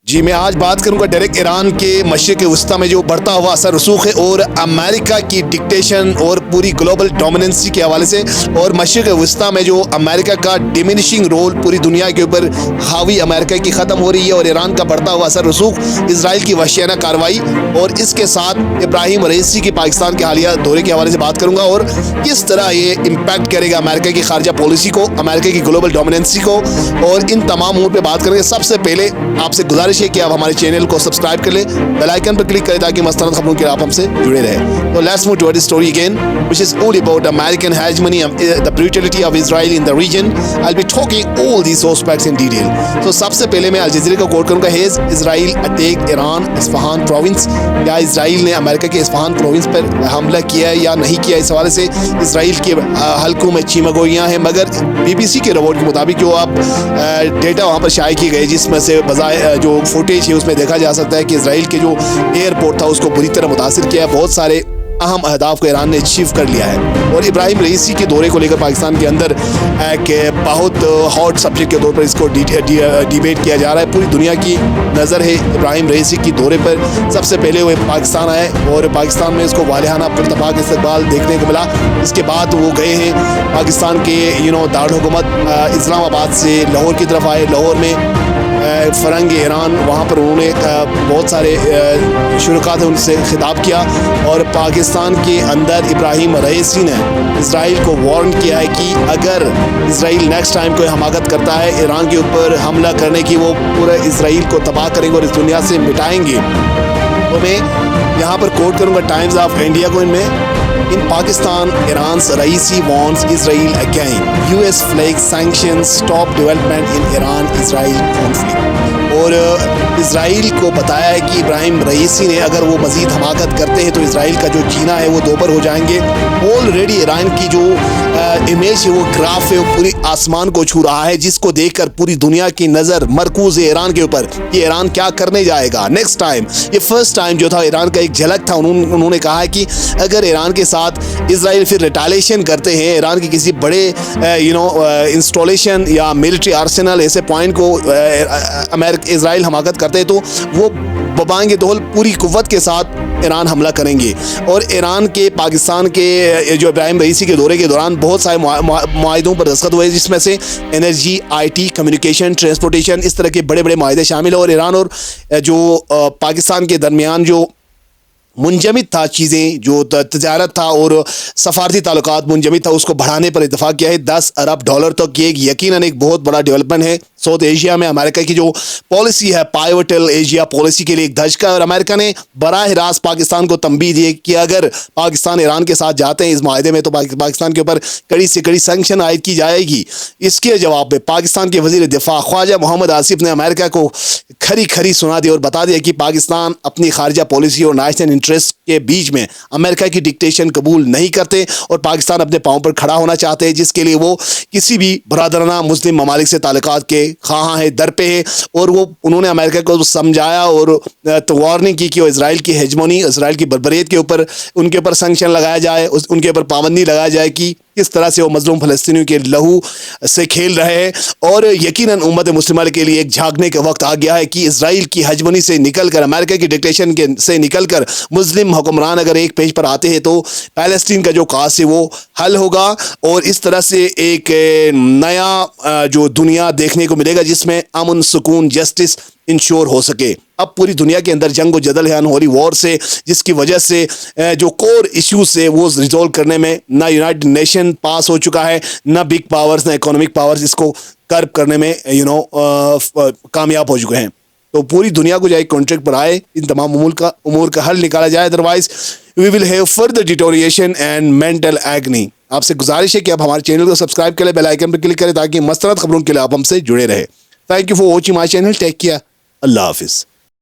जी मैं आज बात करूंगा डायरेक्ट ईरान के मशरिक़ वस्ता में जो बढ़ता हुआ असर रसूख है और अमेरिका की डिक्टेशन और पूरी ग्लोबल डोमिनेंसी के हवाले से, और मशरिक़ वस्ता में जो अमेरिका का डिमिनिशिंग रोल पूरी दुनिया के ऊपर हावी अमेरिका की ख़त्म हो रही है, और ईरान का बढ़ता हुआ असर रसूख, इसराइल की वहशियाना कार्रवाई, और इसके साथ इब्राहिम रईसी की पाकिस्तान के हालिया दौरे के हवाले से बात करूँगा और किस तरह ये इम्पैक्ट करेगा अमेरिका की खारजा पॉलिसी को, अमेरिका की ग्लोबल डोमिनेंसी को, और इन तमाम उमूर पर बात करेंगे। सबसे पहले आपसे गुजारिश है कि आप हमारे चैनल को सब्सक्राइब कर ले, बेल आइकन पर क्लिक करें ताकि मस्तनद खबरों के लिए आप हमसे जुड़े रहें। तो let's move toward the story again, which is all about American hegemony, the brutality of Israel in the region. I will be talking all these aspects in detail. तो सबसे पहले मैं अल जज़ीरा का कोट करूंगा, has Israel attack Iran Isfahan province. क्या Israel ने America के Isfahan province पर हमला किया है या नहीं किया? इस हवाले से इजराइल के हल्कों में चीमगोइयाँ हैं, मगर BBC के रिपोर्ट के मुताबिक जो आप डेटा वहाँ पर शाये किए गए, जिसमें से जो फुटेज है उसमें देखा जा सकता है कि इजराइल के जो एयरपोर्ट था उसको बुरी तरह मुतासिर किया है। बहुत सारे अहम अहदाफ को ईरान ने अचीव कर लिया है, और इब्राहिम रईसी के दौरे को लेकर पाकिस्तान के अंदर एक बहुत हॉट सब्जेक्ट के तौर पर इसको डिबेट किया जा रहा है। पूरी दुनिया की नज़र है इब्राहिम रईसी की दौरे पर। सबसे पहले वो पाकिस्तान आए और पाकिस्तान में इसको वालिहाना पुरतपाक इस्तकबाल देखने को मिला। इसके बाद वो गए हैं पाकिस्तान के दारुल-हुकूमत इस्लामाबाद से लाहौर की तरफ आए। लाहौर में फ़रंग ईरान, वहाँ पर उन्होंने बहुत सारे शुरका थे, उनसे खिताब किया, और पाकिस्तान के अंदर इब्राहिम रईसी ने इसराइल को वार्न किया है कि अगर इसराइल नेक्स्ट टाइम कोई हमाकत करता है ईरान के ऊपर हमला करने की, वो पूरे इसराइल को तबाह करेंगे और इस दुनिया से मिटाएंगे। तो मैं यहाँ पर कोट करूँगा टाइम्स ऑफ इंडिया को। इनमें In Pakistan, Iran's Raisi warns Israel again. US flags sanctions stop development in Iran-Israel conflict. और इसराइल को बताया है कि इब्राहिम रईसी ने अगर वो मज़ीद हमाकत करते हैं तो इसराइल का जो जीना है वो दोबर हो जाएंगे। ऑलरेडी ईरान की जो इमेज है, वो ग्राफ है, वो पूरी आसमान को छू रहा है, जिसको देखकर पूरी दुनिया की नज़र मरकूज़ है ईरान के ऊपर कि ईरान क्या करने जाएगा नेक्स्ट टाइम। ये फर्स्ट टाइम जो था ईरान का एक झलक था। उन्होंने कहा है कि अगर ईरान के साथ इसराइल फिर रिटालिएशन करते हैं, ईरान के किसी बड़े इंस्टॉलेशन या मिलिट्री आर्सेनल ऐसे पॉइंट को इसराइल हमाकत करते हैं, तो वो बबाएंगे दोल पूरी कुव्वत के साथ ईरान हमला करेंगे। और ईरान के पाकिस्तान के जो इब्राहिम रईसी के दौरे के दौरान बहुत सारे मुआहिदों पर दस्तखत हुए, जिसमें से एनर्जी, IT, कम्युनिकेशन, ट्रांसपोर्टेशन, इस तरह के बड़े बड़े मुआहिदे शामिल हैं। और ईरान और जो पाकिस्तान के दरमियान जो मुंजमिद था चीज़ें, जो तजारत था और सफारती ताल्लुकात मुंजमिद था, उसको बढ़ाने पर इत्तेफाक किया है। $10 अरब तक ये यकीनन एक बहुत बड़ा डेवलपमेंट है। साउथ एशिया में अमेरिका की जो पॉलिसी है, पाइवटल एशिया पॉलिसी के लिए एक धचका है, और अमेरिका ने बराह रास्त पाकिस्तान को तंबीह दी कि अगर पाकिस्तान ईरान के साथ जाते हैं इस माहदे में, तो पाकिस्तान के ऊपर कड़ी से कड़ी सैंक्शन आयद की जाएगी। इसके जवाब में पाकिस्तान के वज़ीर दिफा ख्वाजा मोहम्मद आसिफ ने अमेरिका को खरी सुना दी और बता दिया कि पाकिस्तान अपनी खारजा पॉलिसी और नेशनल इंटरेस्ट के बीच में अमेरिका की डिक्टेशन कबूल नहीं करते, और पाकिस्तान अपने पाँव पर खड़ा होना चाहते हैं, जिसके लिए वो किसी भी बरादराना मुस्लिम ममालिक से ताल्लुकात के खां है, दर पे है। और वो उन्होंने अमेरिका को समझाया और वार्निंग की कि वो इसराइल की हेजमोनी, इसराइल की बर्बरियत के ऊपर उनके ऊपर सैंक्शन लगाया जाए, उनके ऊपर पाबंदी लगाया जाए कि किस तरह से वो मजलूम फ़लस्तीनियों के लहू से खेल रहे हैं। और यकीनन उम्मत मुस्लिमा के लिए एक जागने का वक्त आ गया है कि इसराइल की हेजमनी से निकल कर, अमेरिका की डिक्टेशन से निकल कर मुस्लिम हुक्मरान अगर एक पेज पर आते हैं तो फ़लस्तीन का जो कास है वो हल होगा, और इस तरह से एक नया जो दुनिया देखने को मिलेगा जिसमें अमन, सुकून, जस्टिस इंश्योर हो सके। अब पूरी दुनिया के अंदर जंग व जदल है अनहोनी वॉर से, जिसकी वजह से जो कोर इश्यूज से वो रिजॉल्व करने में ना यूनाइटेड नेशन पास हो चुका है, ना बिग पावर्स, ना इकोनॉमिक पावर्स इसको कर्ब करने में कामयाब हो चुके हैं। तो पूरी दुनिया को जाए कॉन्ट्रैक्ट पर आए, इन तमाम उमूर का हल निकाला जाए, otherwise we will have further deterioration and mental agony. आपसे गुजारिश है कि आप हमारे चैनल को सब्सक्राइब करें, बेल आइकन पर क्लिक करें ताकि मस्तनद खबरों के लिए आप हमसे जुड़े रहे। Thank you for watching my channel. Take care. अल्लाह हाफिज़।